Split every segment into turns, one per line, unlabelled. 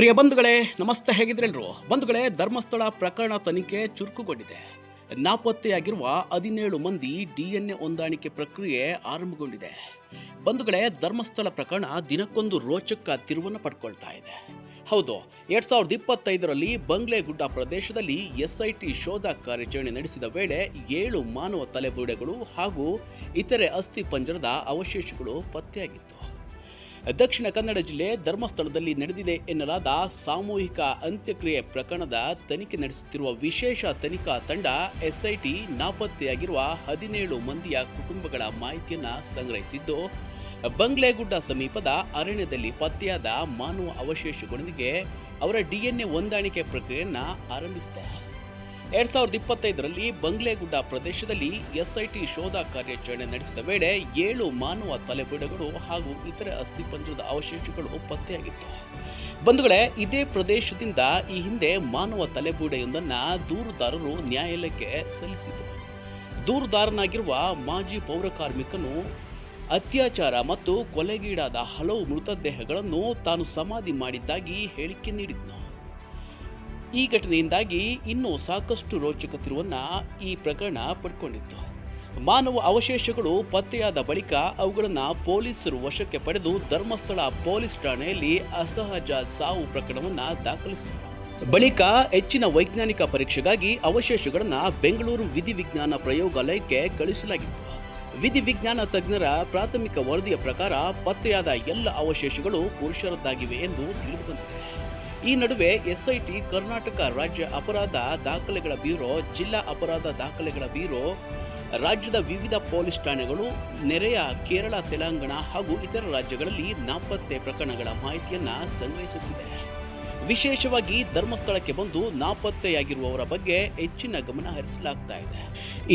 ಪ್ರಿಯ ಬಂಧುಗಳೇ, ನಮಸ್ತೆ. ಹೇಗಿದ್ರೆಲ್ರು? ಬಂಧುಗಳೇ, ಧರ್ಮಸ್ಥಳ ಪ್ರಕರಣ ತನಿಖೆ ಚುರುಕುಗೊಂಡಿದೆ. ನಾಪತ್ತೆಯಾಗಿರುವ 17 ಮಂದಿ DNA ಹೊಂದಾಣಿಕೆ ಪ್ರಕ್ರಿಯೆ ಆರಂಭಗೊಂಡಿದೆ. ಬಂಧುಗಳೇ, ಧರ್ಮಸ್ಥಳ ಪ್ರಕರಣ ದಿನಕ್ಕೊಂದು ರೋಚಕ ತಿರುವನ್ನು ಪಡ್ಕೊಳ್ತಾ ಇದೆ. ಹೌದು, 2025ರಲ್ಲಿ ಬಂಗ್ಲೆಗುಡ್ಡ ಪ್ರದೇಶದಲ್ಲಿ SIT ಶೋಧ ಕಾರ್ಯಾಚರಣೆ ನಡೆಸಿದ ವೇಳೆ 7 ಮಾನವ ತಲೆಬುರುಡೆಗಳು ಹಾಗೂ ಇತರೆ ಅಸ್ಥಿ ಪಂಜರದ ಅವಶೇಷಗಳು ಪತ್ತೆಯಾಗಿತ್ತು. ದಕ್ಷಿಣ ಕನ್ನಡ ಜಿಲ್ಲೆ ಧರ್ಮಸ್ಥಳದಲ್ಲಿ ನಡೆದಿದೆ ಎನ್ನಲಾದ ಸಾಮೂಹಿಕ ಅಂತ್ಯಕ್ರಿಯೆ ಪ್ರಕರಣದ ತನಿಖೆ ನಡೆಸುತ್ತಿರುವ ವಿಶೇಷ ತನಿಖಾ ತಂಡ SIT ನಾಪತ್ತೆಯಾಗಿರುವ 17 ಮಂದಿಯ ಕುಟುಂಬಗಳ ಮಾಹಿತಿಯನ್ನು ಸಂಗ್ರಹಿಸಿದ್ದು, ಬಂಗ್ಲೆಗುಡ್ಡ ಸಮೀಪದ ಅರಣ್ಯದಲ್ಲಿ ಪತ್ತೆಯಾದ ಮಾನವ ಅವಶೇಷಗಳೊಂದಿಗೆ ಅವರ DNA ಹೊಂದಾಣಿಕೆ ಪ್ರಕ್ರಿಯೆಯನ್ನು ಆರಂಭಿಸಿದೆ. 2025ರಲ್ಲಿ ಬಂಗ್ಲೆಗುಡ್ಡ ಪ್ರದೇಶದಲ್ಲಿ SIT ಶೋಧ ಕಾರ್ಯಾಚರಣೆ ನಡೆಸಿದ ವೇಳೆ 7 ಮಾನವ ತಲೆಬುರುಡೆಗಳು ಹಾಗೂ ಇತರೆ ಅಸ್ಥಿಪಂಜರದ ಅವಶೇಷಗಳು ಪತ್ತೆಯಾಗಿತ್ತು. ಬಂಧುಗಳೇ, ಇದೇ ಪ್ರದೇಶದಿಂದ ಈ ಹಿಂದೆ ಮಾನವ ತಲೆಬುರುಡೆಯೊಂದನ್ನು ದೂರುದಾರರು ನ್ಯಾಯಾಲಯಕ್ಕೆ ಸಲ್ಲಿಸಿದರು. ದೂರುದಾರನಾಗಿರುವ ಮಾಜಿ ಪೌರಕಾರ್ಮಿಕನು ಅತ್ಯಾಚಾರ ಮತ್ತು ಕೊಲೆಗೀಡಾದ ಹಲವು ಮೃತದೇಹಗಳನ್ನು ತಾನು ಸಮಾಧಿ ಮಾಡಿದ್ದಾಗಿ ಹೇಳಿಕೆ ನೀಡಿದ್ನು. ಈ ಘಟನೆಯಿಂದಾಗಿ ಇನ್ನೂ ಸಾಕಷ್ಟು ರೋಚಕ ತಿರುವನ್ನು ಈ ಪ್ರಕರಣ ಪಡ್ಕೊಂಡಿತ್ತು. ಮಾನವ ಅವಶೇಷಗಳು ಪತ್ತೆಯಾದ ಬಳಿಕ ಅವುಗಳನ್ನು ಪೊಲೀಸರು ವಶಕ್ಕೆ ಪಡೆದು ಧರ್ಮಸ್ಥಳ ಪೊಲೀಸ್ ಠಾಣೆಯಲ್ಲಿ ಅಸಹಜ ಸಾವು ಪ್ರಕರಣವನ್ನು ದಾಖಲಿಸಿದರು. ಬಳಿಕ ಹೆಚ್ಚಿನ ವೈಜ್ಞಾನಿಕ ಪರೀಕ್ಷೆಗಾಗಿ ಅವಶೇಷಗಳನ್ನು ಬೆಂಗಳೂರು ವಿಧಿವಿಜ್ಞಾನ ಪ್ರಯೋಗಾಲಯಕ್ಕೆ ಕಳುಹಿಸಲಾಗಿತ್ತು. ವಿಧಿವಿಜ್ಞಾನ ತಜ್ಞರ ಪ್ರಾಥಮಿಕ ವರದಿಯ ಪ್ರಕಾರ ಪತ್ತೆಯಾದ ಎಲ್ಲ ಅವಶೇಷಗಳು ಪುರುಷರದ್ದಾಗಿವೆ ಎಂದು ತಿಳಿದುಬಂದಿದೆ. ಈ ನಡುವೆ SIT ಕರ್ನಾಟಕ ರಾಜ್ಯ ಅಪರಾಧ ದಾಖಲೆಗಳ ಬ್ಯೂರೋ, ಜಿಲ್ಲಾ ಅಪರಾಧ ದಾಖಲೆಗಳ ಬ್ಯೂರೋ, ರಾಜ್ಯದ ವಿವಿಧ ಪೊಲೀಸ್ ಠಾಣೆಗಳು, ನೆರೆಯ ಕೇರಳ, ತೆಲಂಗಾಣ ಹಾಗೂ ಇತರ ರಾಜ್ಯಗಳಲ್ಲಿ ನಾಪತ್ತೆ ಪ್ರಕರಣಗಳ ಮಾಹಿತಿಯನ್ನು ಸಂಗ್ರಹಿಸುತ್ತಿದೆ. ವಿಶೇಷವಾಗಿ ಧರ್ಮಸ್ಥಳಕ್ಕೆ ಬಂದು ನಾಪತ್ತೆಯಾಗಿರುವವರ ಬಗ್ಗೆ ಹೆಚ್ಚಿನ ಗಮನ ಹರಿಸಲಾಗ್ತಾ ಇದೆ.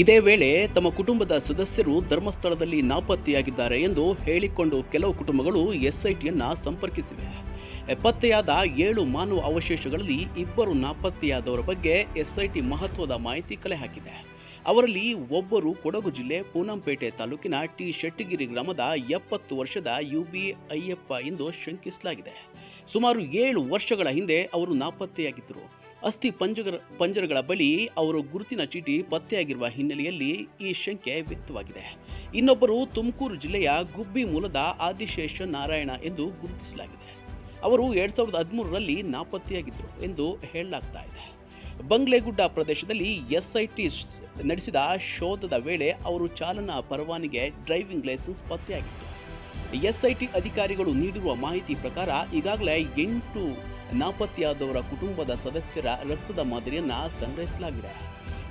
ಇದೇ ವೇಳೆ ತಮ್ಮ ಕುಟುಂಬದ ಸದಸ್ಯರು ಧರ್ಮಸ್ಥಳದಲ್ಲಿ ನಾಪತ್ತೆಯಾಗಿದ್ದಾರೆ ಎಂದು ಹೇಳಿಕೊಂಡು ಕೆಲವು ಕುಟುಂಬಗಳು SITಯನ್ನು ಸಂಪರ್ಕಿಸಿವೆ. ಪತ್ತೆಯಾದ 7 ಮಾನವ ಅವಶೇಷಗಳಲ್ಲಿ 2 ನಾಪತ್ತೆಯಾದವರ ಬಗ್ಗೆ SIT ಮಹತ್ವದ ಮಾಹಿತಿ ಕಲೆ ಹಾಕಿದೆ. ಅವರಲ್ಲಿ ಒಬ್ಬರು ಕೊಡಗು ಜಿಲ್ಲೆ ಪೂನಂಪೇಟೆ ತಾಲೂಕಿನ ಟಿ ಶೆಟ್ಟಿಗಿರಿ ಗ್ರಾಮದ 70 ವರ್ಷದ UB ಅಯ್ಯಪ್ಪ ಎಂದು ಶಂಕಿಸಲಾಗಿದೆ. ಸುಮಾರು 7 ವರ್ಷಗಳ ಹಿಂದೆ ಅವರು ನಾಪತ್ತೆಯಾಗಿದ್ದರು. ಅಸ್ಥಿ ಪಂಜರಗಳ ಬಳಿ ಅವರು ಗುರುತಿನ ಚೀಟಿ ಪತ್ತೆಯಾಗಿರುವ ಹಿನ್ನೆಲೆಯಲ್ಲಿ ಈ ಶಂಕೆ ವ್ಯಕ್ತವಾಗಿದೆ. ಇನ್ನೊಬ್ಬರು ತುಮಕೂರು ಜಿಲ್ಲೆಯ ಗುಬ್ಬಿ ಮೂಲದ ಆದಿಶೇಷ ನಾರಾಯಣ ಎಂದು ಗುರುತಿಸಲಾಗಿದೆ. ಅವರು 2013ರಲ್ಲಿ ನಾಪತ್ತೆಯಾಗಿದ್ದರು ಎಂದು ಹೇಳಲಾಗ್ತಾ ಇದೆ. ಬಂಗ್ಲೆಗುಡ್ಡ ಪ್ರದೇಶದಲ್ಲಿ SIT ನಡೆಸಿದ ಶೋಧದ ವೇಳೆ ಅವರು ಚಾಲನಾ ಪರವಾನಗಿ, ಡ್ರೈವಿಂಗ್ ಲೈಸೆನ್ಸ್ ಪತ್ತೆಯಾಗಿತ್ತು. SIT ಅಧಿಕಾರಿಗಳು ನೀಡಿರುವ ಮಾಹಿತಿ ಪ್ರಕಾರ ಈಗಾಗಲೇ 8 ನಾಪತ್ತೆಯಾದವರ ಕುಟುಂಬದ ಸದಸ್ಯರ ರಕ್ತದ ಮಾದರಿಯನ್ನು ಸಂಗ್ರಹಿಸಲಾಗಿದೆ.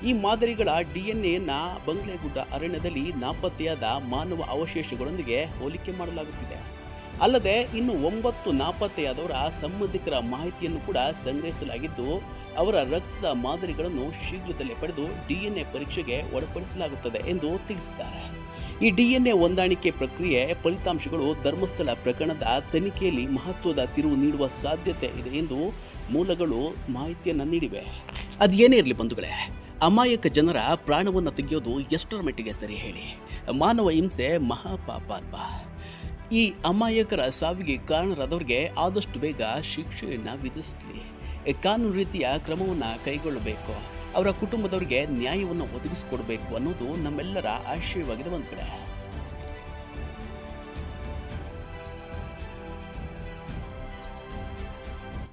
ಈ ಮಾದರಿಗಳ DNAಯನ್ನು ಬಂಗ್ಲೆಗುಡ್ಡ ಅರಣ್ಯದಲ್ಲಿ ನಾಪತ್ತೆಯಾದ ಮಾನವ ಅವಶೇಷಗಳೊಂದಿಗೆ ಹೋಲಿಕೆ ಮಾಡಲಾಗುತ್ತಿದೆ. ಅಲ್ಲದೆ ಇನ್ನು 9 ನಾಪತ್ತೆಯಾದವರ ಸಂಬಂಧಿಕರ ಮಾಹಿತಿಯನ್ನು ಕೂಡ ಸಂಗ್ರಹಿಸಲಾಗಿದ್ದು, ಅವರ ರಕ್ತದ ಮಾದರಿಗಳನ್ನು ಶೀಘ್ರದಲ್ಲೇ ಪಡೆದು DNA ಪರೀಕ್ಷೆಗೆ ಒಳಪಡಿಸಲಾಗುತ್ತದೆ ಎಂದು ತಿಳಿಸಿದ್ದಾರೆ. ಈ DNA ಹೊಂದಾಣಿಕೆ ಪ್ರಕ್ರಿಯೆ ಫಲಿತಾಂಶಗಳು ಧರ್ಮಸ್ಥಳ ಪ್ರಕರಣದ ತನಿಖೆಯಲ್ಲಿ ಮಹತ್ವದ ತಿರುವು ನೀಡುವ ಸಾಧ್ಯತೆ ಇದೆ ಎಂದು ಮೂಲಗಳು ಮಾಹಿತಿಯನ್ನು ನೀಡಿವೆ. ಅದೇನೇ ಇರಲಿ ಬಂಧುಗಳೇ, ಅಮಾಯಕ ಜನರ ಪ್ರಾಣವನ್ನು ತೆಗೆಯೋದು ಎಷ್ಟರ ಮಟ್ಟಿಗೆ ಸರಿ ಹೇಳಿ? ಮಾನವ ಹಿಂಸೆ ಮಹಾಪಾಪ ಅಲ್ವಾ? ಈ ಅಮಾಯಕರ ಸಾವಿಗೆ ಕಾರಣರಾದವರಿಗೆ ಆದಷ್ಟು ಬೇಗ ಶಿಕ್ಷೆಯನ್ನು ವಿಧಿಸಲಿ, ಕಾನೂನು ರೀತಿಯ ಕ್ರಮವನ್ನು ಕೈಗೊಳ್ಳಬೇಕು, ಅವರ ಕುಟುಂಬದವರಿಗೆ ನ್ಯಾಯವನ್ನು ಒದಗಿಸಿಕೊಡಬೇಕು ಅನ್ನೋದು ನಮ್ಮೆಲ್ಲರ ಆಶಯವಾಗಿದೆ. ಒಂದು ಕಡೆ